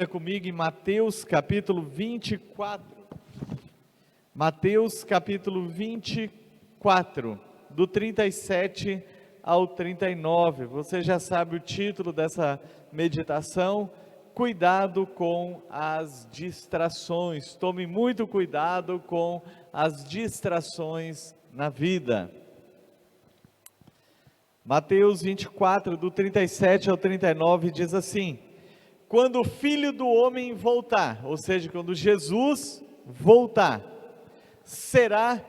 Comigo em Mateus capítulo 24. Mateus capítulo 24, do 37 ao 39. Você já sabe o título dessa meditação: Cuidado com as distrações. Tome muito cuidado com as distrações na vida. Mateus 24, do 37 ao 39 diz assim: quando o Filho do Homem voltar, ou seja, quando Jesus voltar, será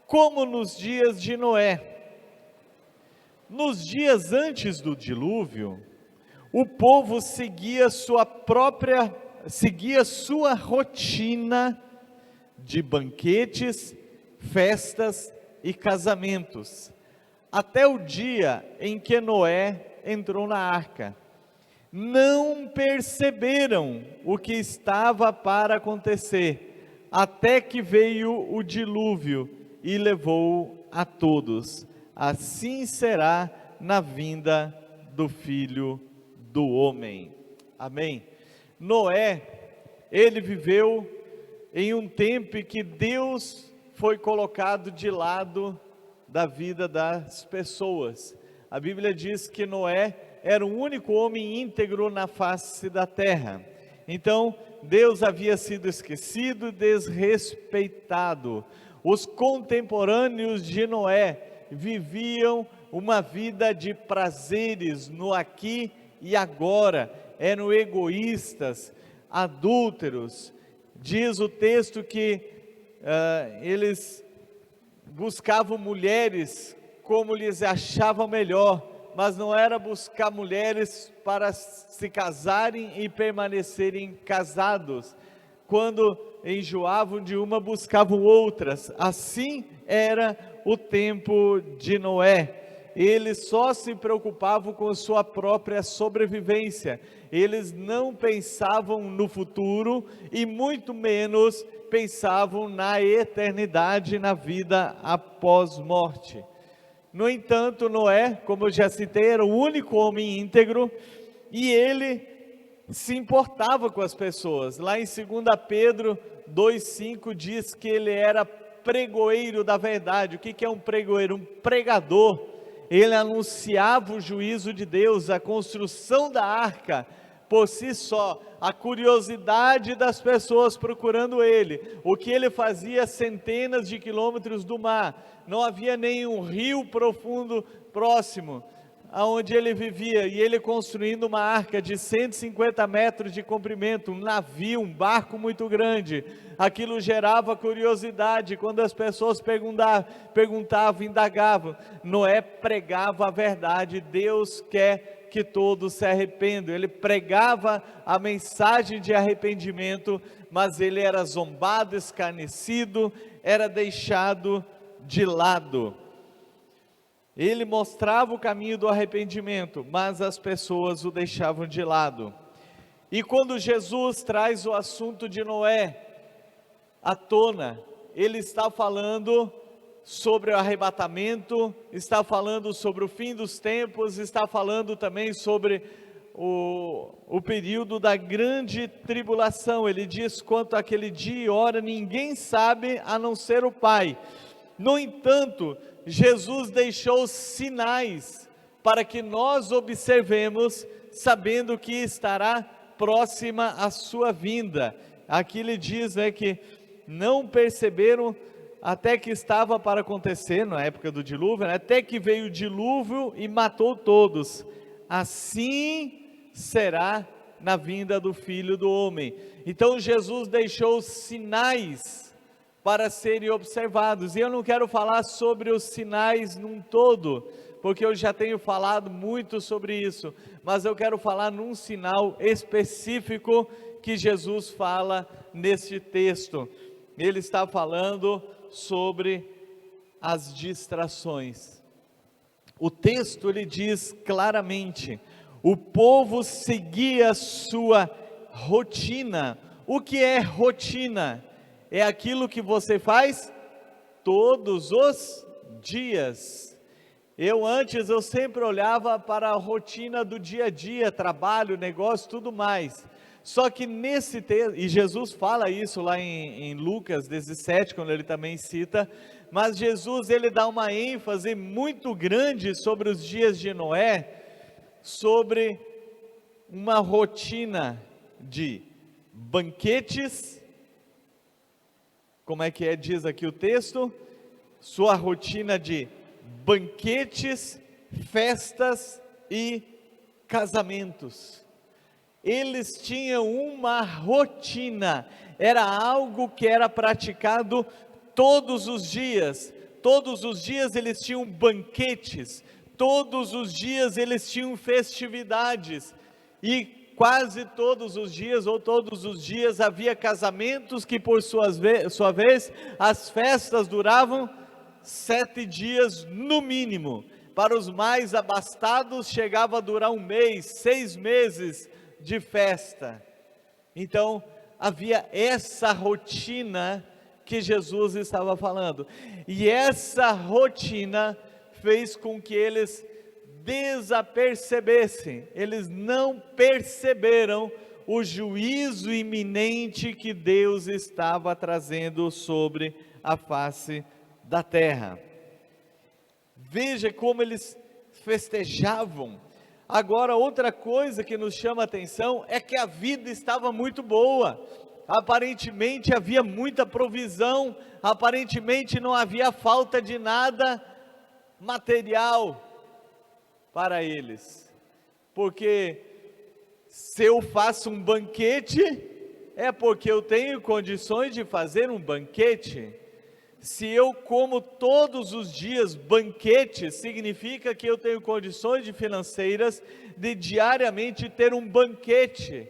como nos dias de Noé. Nos dias antes do dilúvio, o povo seguia sua rotina de banquetes, festas e casamentos, até o dia em que Noé entrou na arca. Não perceberam o que estava para acontecer, até que veio o dilúvio e levou a todos. Assim será na vinda do Filho do Homem. Amém. Noé, ele viveu em um tempo em que Deus foi colocado de lado da vida das pessoas. A Bíblia diz que Noé era o único homem íntegro na face da terra. Então, Deus havia sido esquecido, desrespeitado. Os contemporâneos de Noé viviam uma vida de prazeres no aqui e agora. Eram egoístas, adúlteros. Diz o texto que eles buscavam mulheres como lhes achavam melhor, mas não era buscar mulheres para se casarem e permanecerem casados. Quando enjoavam de uma, buscavam outras. Assim era o tempo de Noé. Eles só se preocupavam com a sua própria sobrevivência. Eles não pensavam no futuro e muito menos pensavam na eternidade, na vida após morte. No entanto, Noé, como eu já citei, era o único homem íntegro e ele se importava com as pessoas. Lá em 2 Pedro 2,5 diz que ele era pregoeiro da verdade. O que é um pregoeiro? Um pregador. Ele anunciava o juízo de Deus, a construção da arca. Por si só, a curiosidade das pessoas procurando ele, o que ele fazia centenas de quilômetros do mar, não havia nenhum rio profundo próximo aonde ele vivia, e ele construindo uma arca de 150 metros de comprimento, um navio, um barco muito grande. Aquilo gerava curiosidade. Quando as pessoas perguntavam, indagavam, Noé pregava a verdade. Deus quer que todos se arrependam. Ele pregava a mensagem de arrependimento, mas ele era zombado, escarnecido, era deixado de lado. Ele mostrava o caminho do arrependimento, mas as pessoas o deixavam de lado. E quando Jesus traz o assunto de Noé à tona, ele está falando sobre o arrebatamento, está falando sobre o fim dos tempos, está falando também sobre o período da grande tribulação. Ele diz: quanto àquele dia e hora, ninguém sabe a não ser o Pai. No entanto, Jesus deixou sinais para que nós observemos, sabendo que estará próxima a sua vinda. Aqui ele diz, que não perceberam até que estava para acontecer, na época do dilúvio, até que veio o dilúvio e matou todos. Assim será na vinda do Filho do Homem. Então Jesus deixou sinais para serem observados, e eu não quero falar sobre os sinais num todo, porque eu já tenho falado muito sobre isso, mas eu quero falar num sinal específico que Jesus fala neste texto. Ele está falando sobre as distrações. O texto ele diz claramente: o povo seguia sua rotina. O que é rotina? É aquilo que você faz todos os dias. Eu sempre olhava para a rotina do dia a dia, trabalho, negócio, tudo mais. Só que nesse texto, e Jesus fala isso lá em Lucas 17, quando ele também cita, mas Jesus ele dá uma ênfase muito grande sobre os dias de Noé, sobre uma rotina de banquetes, como é que diz aqui o texto? Sua rotina de banquetes, festas e casamentos. Eles tinham uma rotina, era algo que era praticado todos os dias eles tinham banquetes, todos os dias eles tinham festividades, e quase todos os dias, ou todos os dias, havia casamentos que por sua vez, as festas duravam 7 dias no mínimo. Para os mais abastados chegava a durar 1 mês, 6 meses de festa. Então havia essa rotina que Jesus estava falando, e essa rotina fez com que eles desapercebessem, eles não perceberam o juízo iminente que Deus estava trazendo sobre a face da terra. Veja como eles festejavam. Agora, outra coisa que nos chama a atenção é que a vida estava muito boa, aparentemente havia muita provisão, aparentemente não havia falta de nada material para eles, porque se eu faço um banquete, é porque eu tenho condições de fazer um banquete. Se eu como todos os dias banquetes, significa que eu tenho condições financeiras de diariamente ter um banquete,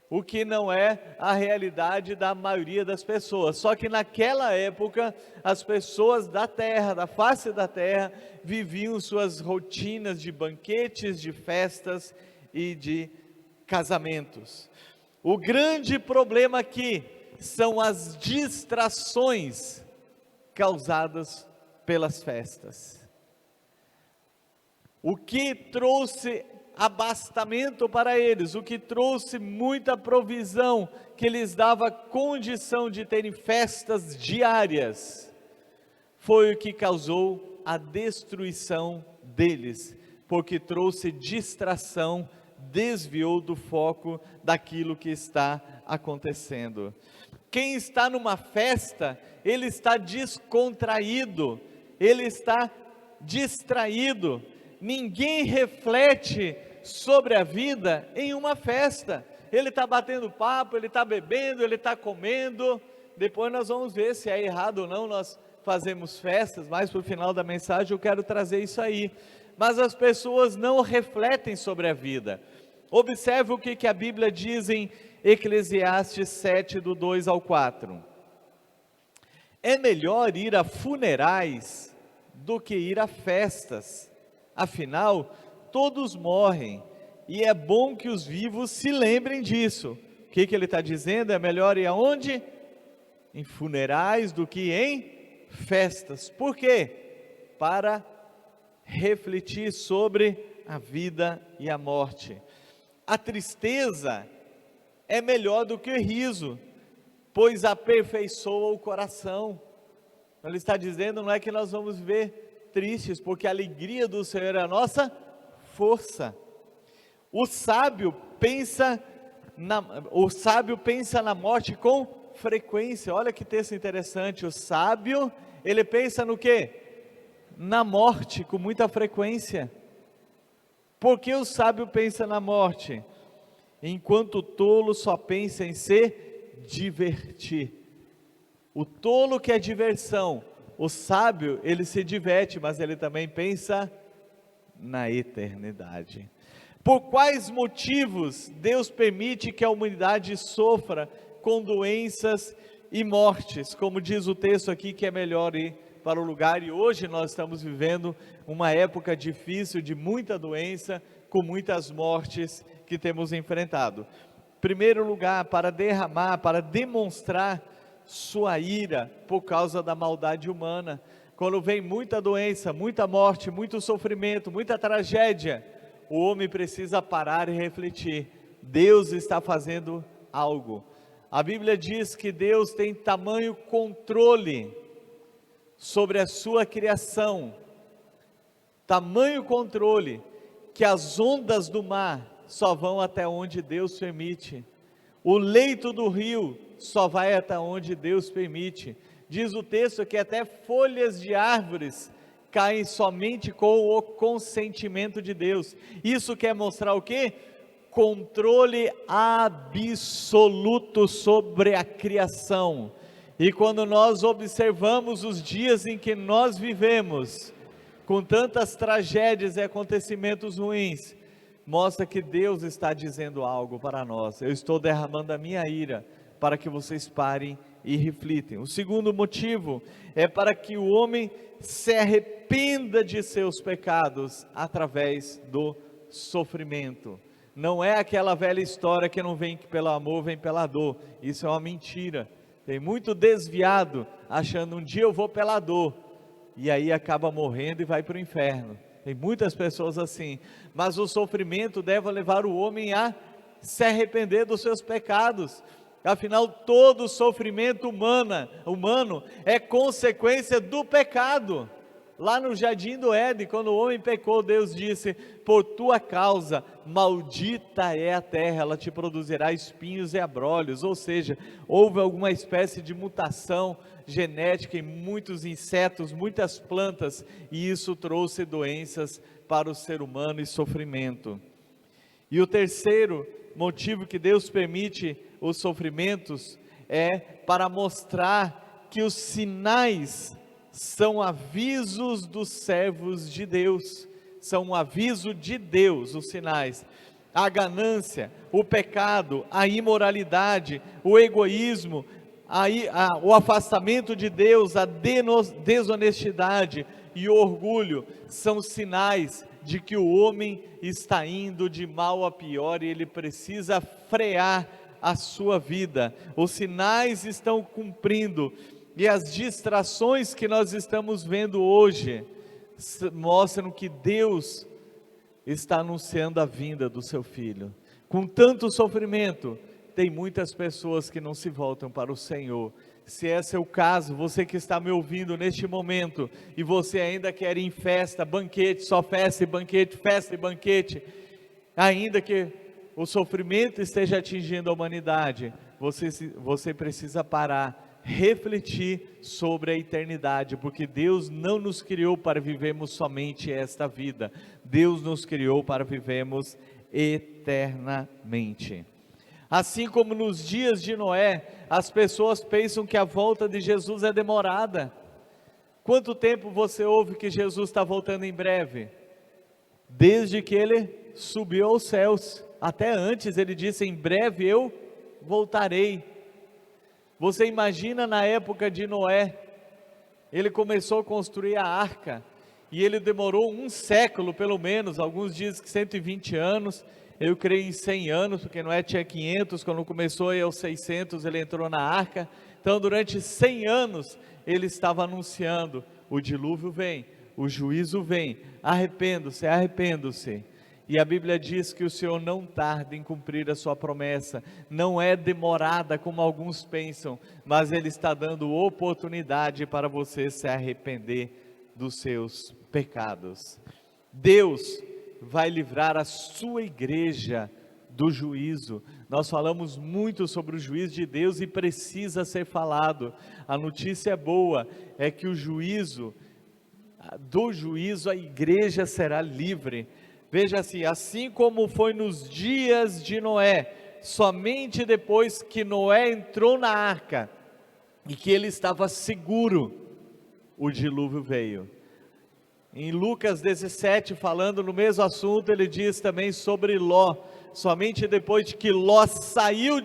o que não é a realidade da maioria das pessoas. Só que naquela época, as pessoas da terra, da face da terra, viviam suas rotinas de banquetes, de festas e de casamentos. O grande problema aqui são as distrações causadas pelas festas. O que trouxe abastamento para eles, o que trouxe muita provisão, que lhes dava condição de terem festas diárias, foi o que causou a destruição deles, porque trouxe distração, desviou do foco daquilo que está acontecendo. Quem está numa festa, ele está descontraído, ele está distraído. Ninguém reflete sobre a vida em uma festa. Ele está batendo papo, ele está bebendo, ele está comendo. Depois nós vamos ver se é errado ou não nós fazemos festas, mas para o final da mensagem eu quero trazer isso aí. Mas as pessoas não refletem sobre a vida. Observe o que a Bíblia diz em Eclesiastes 7, do 2 ao 4. É melhor ir a funerais do que ir a festas, afinal, todos morrem, e é bom que os vivos se lembrem disso. O que ele está dizendo? É melhor ir aonde? Em funerais do que em festas. Por quê? Para refletir sobre a vida e a morte. A tristeza é melhor do que o riso, pois aperfeiçoa o coração. Ele está dizendo, não é que nós vamos viver tristes, porque a alegria do Senhor é a nossa força. O sábio pensa na morte com frequência. Olha que texto interessante. O sábio, ele pensa no quê? Na morte com muita frequência. Por que o sábio pensa na morte? Enquanto o tolo só pensa em se divertir. O tolo quer diversão, o sábio ele se diverte, mas ele também pensa na eternidade. Por quais motivos Deus permite que a humanidade sofra com doenças e mortes? Como diz o texto aqui, que é melhor ir para o lugar, e hoje nós estamos vivendo uma época difícil, de muita doença, com muitas mortes que temos enfrentado. Primeiro lugar, para derramar, para demonstrar sua ira por causa da maldade humana. Quando vem muita doença, muita morte, muito sofrimento, muita tragédia, o homem precisa parar e refletir: Deus está fazendo algo. A Bíblia diz que Deus tem tamanho controle sobre a sua criação, tamanho controle, que as ondas do mar só vão até onde Deus permite, o leito do rio só vai até onde Deus permite. Diz o texto que até folhas de árvores caem somente com o consentimento de Deus. Isso quer mostrar o quê? Controle absoluto sobre a criação. E quando nós observamos os dias em que nós vivemos, com tantas tragédias e acontecimentos ruins, mostra que Deus está dizendo algo para nós. Eu estou derramando a minha ira para que vocês parem e reflitem. O segundo motivo é para que o homem se arrependa de seus pecados através do sofrimento. Não é aquela velha história que não vem pelo amor, vem pela dor. Isso é uma mentira. Tem muito desviado, achando um dia eu vou pela dor, e aí acaba morrendo e vai para o inferno. Tem muitas pessoas assim, mas o sofrimento deve levar o homem a se arrepender dos seus pecados. Afinal, todo sofrimento humano é consequência do pecado. Lá no jardim do Éden, quando o homem pecou, Deus disse: por tua causa, maldita é a terra, ela te produzirá espinhos e abrolhos. Ou seja, houve alguma espécie de mutação genética em muitos insetos, muitas plantas, e isso trouxe doenças para o ser humano e sofrimento. E o terceiro motivo que Deus permite os sofrimentos é para mostrar que os sinais são avisos dos servos de Deus, são um aviso de Deus, os sinais. A ganância, o pecado, a imoralidade, o egoísmo, o afastamento de Deus, a desonestidade e o orgulho, são sinais de que o homem está indo de mal a pior e ele precisa frear a sua vida. Os sinais estão cumprindo, e as distrações que nós estamos vendo hoje mostram que Deus está anunciando a vinda do seu Filho. Com tanto sofrimento, tem muitas pessoas que não se voltam para o Senhor. Se esse é o caso, você que está me ouvindo neste momento, e você ainda quer ir em festa, banquete, só festa e banquete, ainda que o sofrimento esteja atingindo a humanidade, você precisa parar, refletir sobre a eternidade, porque Deus não nos criou para vivermos somente esta vida, Deus nos criou para vivermos eternamente. Assim como nos dias de Noé, as pessoas pensam que a volta de Jesus é demorada. Quanto tempo você ouve que Jesus está voltando em breve? Desde que ele subiu aos céus, até antes ele disse: em breve eu voltarei. Você imagina na época de Noé, ele começou a construir a arca, e ele demorou um século pelo menos, alguns dizem que 120 anos, eu creio em 100 anos, porque Noé tinha 500, quando começou aos 600 ele entrou na arca, então durante 100 anos ele estava anunciando: o dilúvio vem, o juízo vem, arrependo-se, arrependo-se. E a Bíblia diz que o Senhor não tarda em cumprir a sua promessa, não é demorada como alguns pensam, mas Ele está dando oportunidade para você se arrepender dos seus pecados. Deus vai livrar a sua igreja do juízo. Nós falamos muito sobre o juízo de Deus e precisa ser falado. A notícia boa é que do juízo a igreja será livre. Veja assim como foi nos dias de Noé, somente depois que Noé entrou na arca, e que ele estava seguro, o dilúvio veio. Em Lucas 17, falando no mesmo assunto, ele diz também sobre Ló, somente depois de que Ló saiu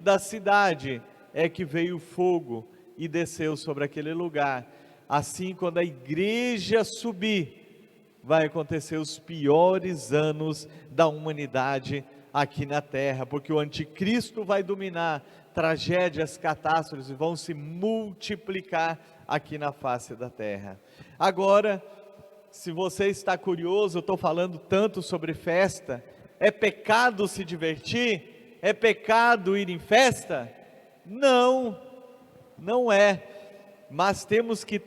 da cidade, é que veio o fogo e desceu sobre aquele lugar. Assim, quando a igreja subir, vai acontecer os piores anos da humanidade aqui na terra, porque o anticristo vai dominar, tragédias, catástrofes vão se multiplicar aqui na face da terra. Agora, se você está curioso, eu estou falando tanto sobre festa, É pecado se divertir? É pecado ir em festa? Não, não é. Mas temos que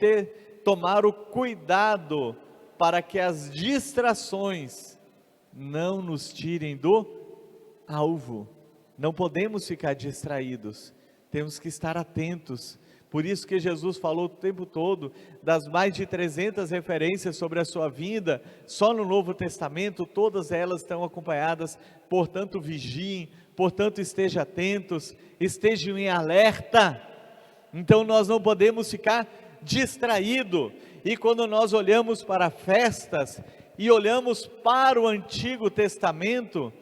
tomar o cuidado para que as distrações não nos tirem do alvo. Não podemos ficar distraídos, temos que estar atentos. Por isso que Jesus falou o tempo todo, das mais de 300 referências sobre a sua vinda, só no Novo Testamento, todas elas estão acompanhadas, portanto vigiem, portanto estejam atentos, estejam em alerta. Então nós não podemos ficar distraídos, e quando nós olhamos para festas, e olhamos para o Antigo Testamento,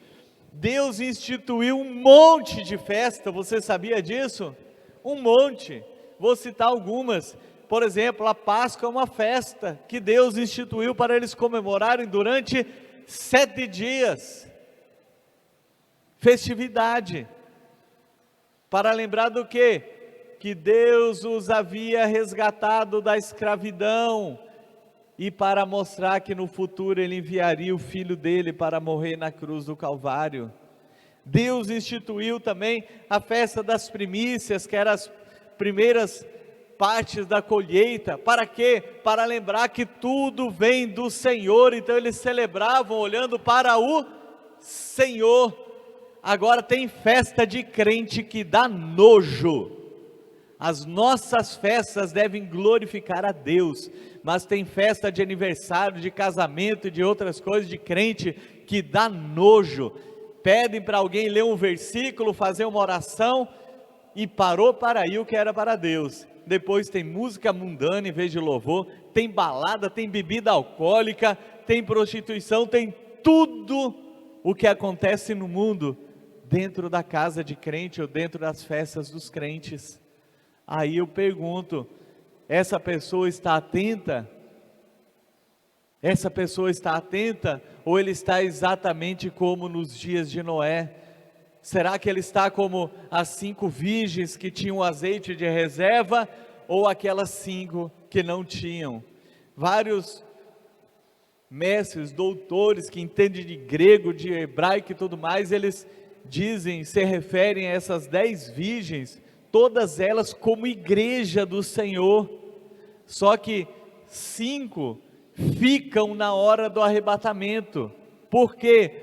Deus instituiu um monte de festa, você sabia disso? Um monte. Vou citar algumas. Por exemplo, a Páscoa é uma festa que Deus instituiu para eles comemorarem durante 7 dias. Festividade. Para lembrar do quê? Que Deus os havia resgatado da escravidão e para mostrar que no futuro Ele enviaria o Filho dele para morrer na cruz do Calvário. Deus instituiu também a festa das primícias, que eram as primeiras partes da colheita. Para quê? Para lembrar que tudo vem do Senhor. Então eles celebravam olhando para o Senhor. Agora tem festa de crente que dá nojo. As nossas festas devem glorificar a Deus, mas tem festa de aniversário, de casamento e de outras coisas de crente que dá nojo. Pedem para alguém ler um versículo, fazer uma oração, e parou para aí o que era para Deus. Depois tem música mundana em vez de louvor, tem balada, tem bebida alcoólica, tem prostituição, tem tudo o que acontece no mundo, dentro da casa de crente ou dentro das festas dos crentes. Aí eu pergunto, essa pessoa está atenta? Essa pessoa está atenta? Ou ele está exatamente como nos dias de Noé? Será que ele está como as 5 virgens que tinham azeite de reserva, ou aquelas 5 que não tinham? Vários mestres, doutores que entendem de grego, de hebraico e tudo mais, eles dizem, se referem a essas 10 virgens, todas elas como igreja do Senhor. Só que 5 ficam na hora do arrebatamento. Por quê?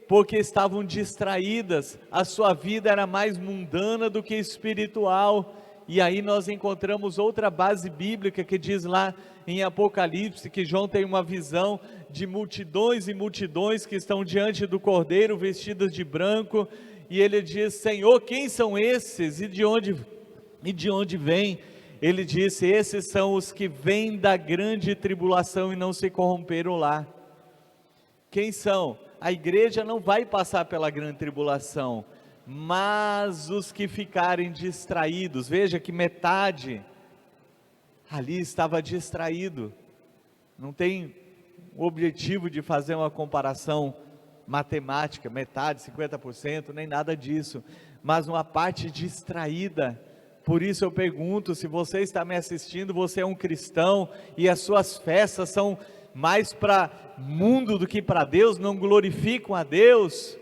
Porque estavam distraídas, a sua vida era mais mundana do que espiritual. E aí nós encontramos outra base bíblica que diz lá em Apocalipse, que João tem uma visão de multidões e multidões que estão diante do Cordeiro vestidas de branco, e ele diz, Senhor, quem são esses e de onde vêm? Ele disse, esses são os que vêm da grande tribulação e não se corromperam lá. Quem são? A igreja não vai passar pela grande tribulação, mas os que ficarem distraídos. Veja que metade ali estava distraído. Não tem o objetivo de fazer uma comparação matemática, metade, 50%, nem nada disso, mas uma parte distraída. Por isso eu pergunto, se você está me assistindo, você é um cristão, e as suas festas são mais para mundo do que para Deus, não glorificam a Deus,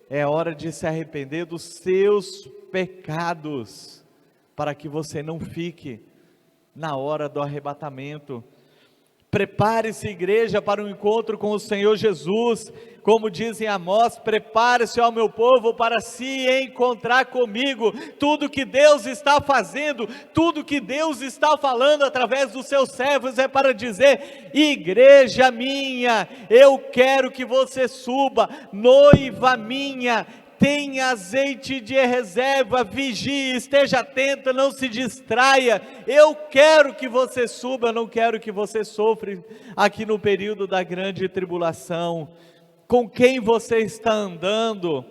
é hora de se arrepender dos seus pecados, para que você não fique na hora do arrebatamento. Prepare-se, igreja, para um encontro com o Senhor Jesus, como dizem Amós, prepare-se, ó meu povo, para se encontrar comigo. Tudo que Deus está fazendo, tudo que Deus está falando através dos seus servos é para dizer, igreja minha, eu quero que você suba, noiva minha, tem azeite de reserva, vigie, esteja atento, não se distraia. Eu quero que você suba, eu não quero que você sofra aqui no período da grande tribulação. Com quem você está andando?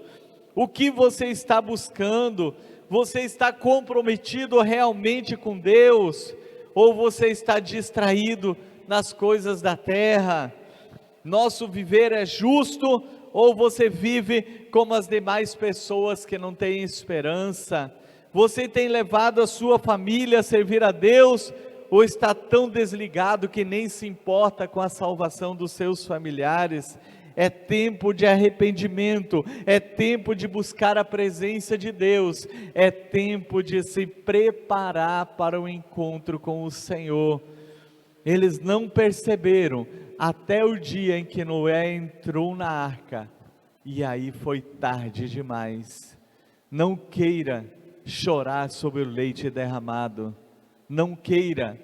O que você está buscando? Você está comprometido realmente com Deus? Ou você está distraído nas coisas da terra? Nosso viver é justo? Ou você vive como as demais pessoas que não têm esperança? Você tem levado a sua família a servir a Deus? Ou está tão desligado que nem se importa com a salvação dos seus familiares? é tempo de arrependimento, é tempo de buscar a presença de Deus, é tempo de se preparar para o encontro com o Senhor. Eles não perceberam até o dia em que Noé entrou na arca, e aí foi tarde demais. Não queira chorar sobre o leite derramado, não queira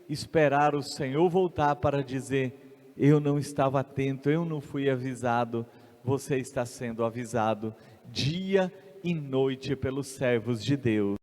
esperar o Senhor voltar para dizer: eu não estava atento, eu não fui avisado. Você está sendo avisado dia e noite pelos servos de Deus.